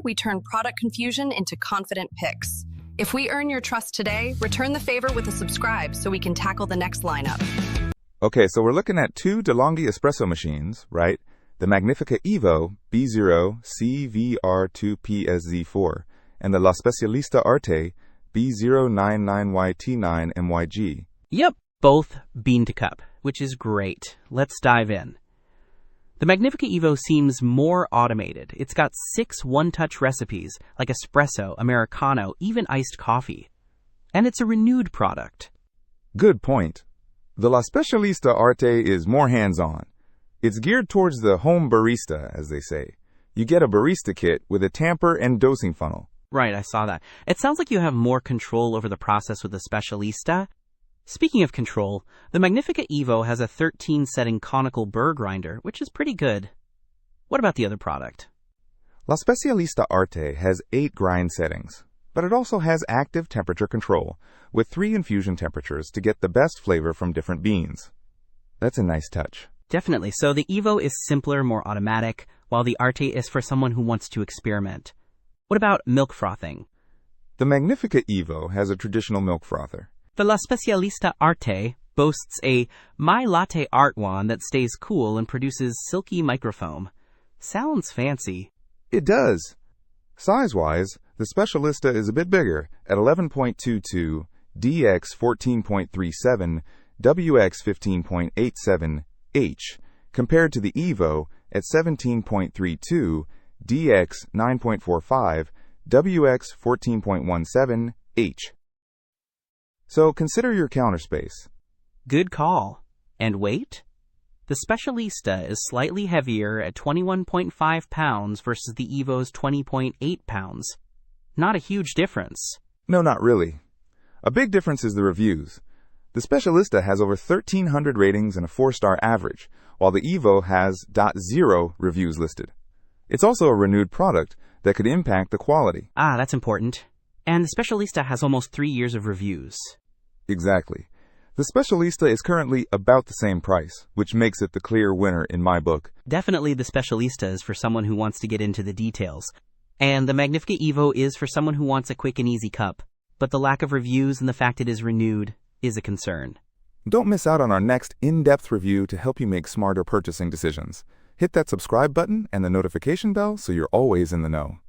we turn product confusion into confident picks. If we earn your trust today, return the favor with a subscribe so we can tackle the next lineup. Okay, so we're looking at two De'Longhi Espresso machines, right? The Magnifica Evo B0CVR2PSZ4 and the La Specialista Arte B099YT9MYG. Yep, both bean to cup, which is great. Let's dive in. The Magnifica Evo seems more automated. It's got 6 one-touch recipes, like espresso, Americano, even iced coffee. And it's a renewed product. Good point. The La Specialista Arte is more hands-on. It's geared towards the home barista, as they say. You get a barista kit with a tamper and dosing funnel. Right, I saw that. It sounds like you have more control over the process with the Specialista. Speaking of control, the Magnifica Evo has a 13-setting conical burr grinder, which is pretty good. What about the other product? La Specialista Arte has 8 grind settings, but it also has active temperature control, with 3 infusion temperatures to get the best flavor from different beans. That's a nice touch. Definitely. So the Evo is simpler, more automatic, while the Arte is for someone who wants to experiment. What about milk frothing? The Magnifica Evo has a traditional milk frother. The La Specialista Arte boasts a My Latte art wand that stays cool and produces silky microfoam. Sounds fancy. It does. Size-wise, the Specialista is a bit bigger at 11.22, DX 14.37, WX 15.87 H, compared to the Evo at 17.32, DX 9.45, WX 14.17 H. So consider your counter space. Good call. And weight? The Specialista is slightly heavier at 21.5 pounds versus the Evo's 20.8 pounds. Not a huge difference. No, not really. A big difference is the reviews. The Specialista has over 1,300 ratings and a 4-star average, while the Evo has .0 reviews listed. It's also a renewed product that could impact the quality. Ah, that's important. And the Specialista has almost 3 years of reviews. Exactly. The Specialista is currently about the same price, which makes it the clear winner in my book. Definitely the Specialista is for someone who wants to get into the details. And the Magnifica Evo is for someone who wants a quick and easy cup. But the lack of reviews and the fact it is renewed is a concern. Don't miss out on our next in-depth review to help you make smarter purchasing decisions. Hit that subscribe button and the notification bell so you're always in the know.